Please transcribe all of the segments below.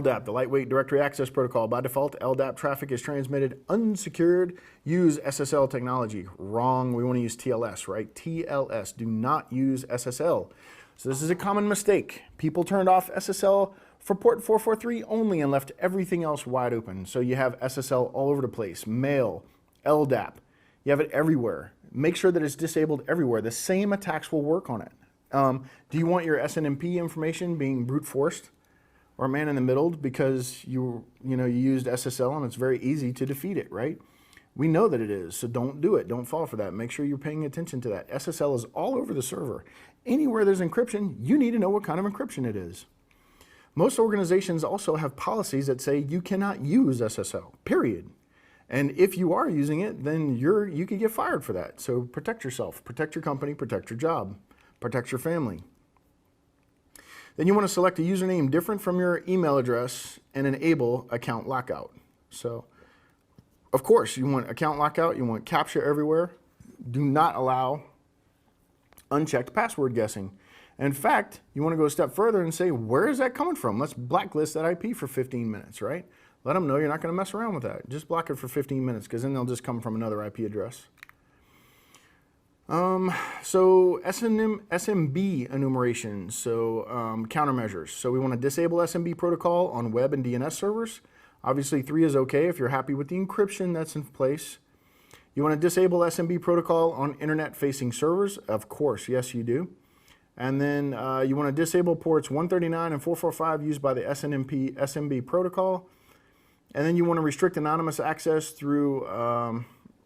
LDAP, the Lightweight Directory Access Protocol. By default, LDAP traffic is transmitted unsecured. Use SSL technology. Wrong. We want to use TLS, right? TLS. Do not use SSL. So this is a common mistake. People turned off SSL for port 443 only and left everything else wide open. So you have SSL all over the place. Mail, LDAP. You have it everywhere. Make sure that it's disabled everywhere. The same attacks will work on it. Do you want your SNMP information being brute forced or man in the middle because you used SSL and it's very easy to defeat it, right? We know that it is, so don't do it. Don't fall for that. Make sure you're paying attention to that. SSL is all over the server. Anywhere there's encryption, you need to know what kind of encryption it is. Most organizations also have policies that say you cannot use SSL, period. And if you are using it, then you could get fired for that. So protect yourself, protect your company, protect your job, protect your family. Then you want to select a username different from your email address and enable account lockout. So, of course, you want account lockout, you want CAPTCHA everywhere. Do not allow unchecked password guessing. In fact, you want to go a step further and say, where is that coming from? Let's blacklist that IP for 15 minutes, right? Let them know you're not going to mess around with that. Just block it for 15 minutes because then they'll just come from another IP address. So SMB enumeration, so countermeasures. So we want to disable SMB protocol on web and DNS servers. Obviously 3 is okay if you're happy with the encryption that's in place. You want to disable SMB protocol on internet-facing servers? Of course, yes you do. And then you want to disable ports 139 and 445 used by the SMB protocol. And then you want to restrict anonymous access through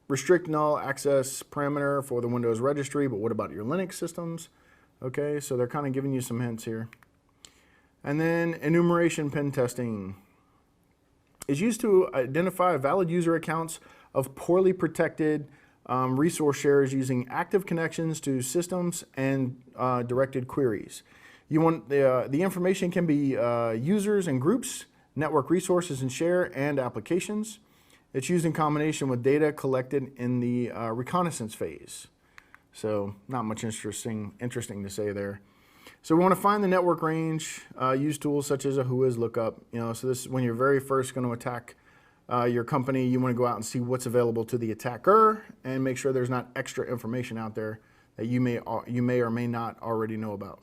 restrict null access parameter for the Windows registry, but what about your Linux systems? Okay, so they're kind of giving you some hints here. And then enumeration pen testing is used to identify valid user accounts of poorly protected resource shares using active connections to systems and directed queries. You want the information can be users and groups, network resources and share, and applications. It's used in combination with data collected in the reconnaissance phase. So not much interesting to say there. So we want to find the network range, use tools such as a whois lookup. So this is when you're very first going to attack your company. You want to go out and see what's available to the attacker and make sure there's not extra information out there that you may or may not already know about.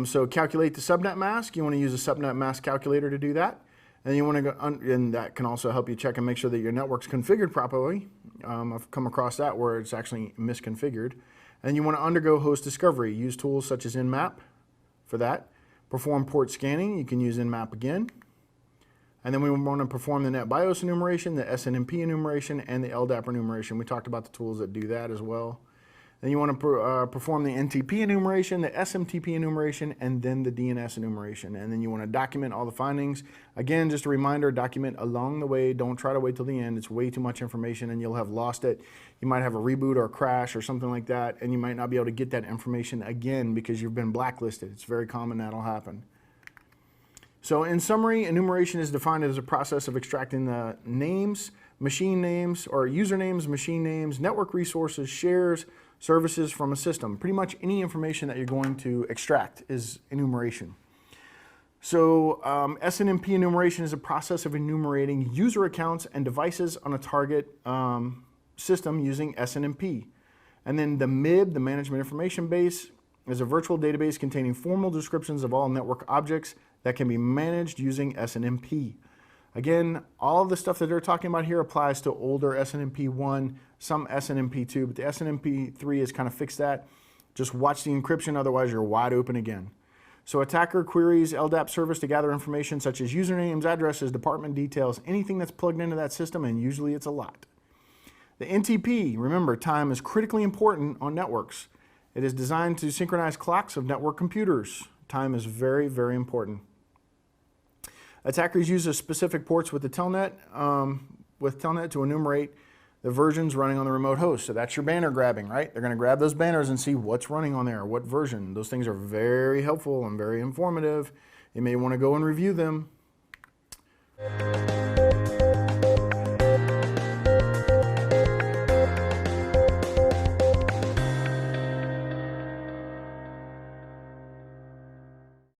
So calculate the subnet mask. You want to use a subnet mask calculator to do that. And you want to go, and that can also help you check and make sure that your network's configured properly. I've come across that where it's actually misconfigured. And you want to undergo host discovery. Use tools such as Nmap for that. Perform port scanning. You can use Nmap again. And then we want to perform the NetBIOS enumeration, the SNMP enumeration, and the LDAP enumeration. We talked about the tools that do that as well. Then you want to perform the NTP enumeration, the SMTP enumeration, and then the DNS enumeration. And then you want to document all the findings. Again, just a reminder, document along the way. Don't try to wait till the end. It's way too much information and you'll have lost it. You might have a reboot or a crash or something like that, and you might not be able to get that information again because you've been blacklisted. It's very common that'll happen. So in summary, enumeration is defined as a process of extracting the names, machine names, or usernames, machine names, network resources, shares, services from a system. Pretty much any information that you're going to extract is enumeration. So SNMP enumeration is a process of enumerating user accounts and devices on a target system using SNMP. And then the MIB, the Management Information Base, is a virtual database containing formal descriptions of all network objects that can be managed using SNMP. Again, all of the stuff that they're talking about here applies to older SNMP 1, some SNMP 2, but the SNMP 3 has kind of fixed that. Just watch the encryption, otherwise you're wide open again. So attacker queries LDAP service to gather information such as usernames, addresses, department details, anything that's plugged into that system, and usually it's a lot. The NTP, remember, time is critically important on networks. It is designed to synchronize clocks of network computers. Time is very, very important. Attackers use specific ports with the telnet, to enumerate the versions running on the remote host. So that's your banner grabbing, right? They're going to grab those banners and see what's running on there, what version. Those things are very helpful and very informative. You may want to go and review them.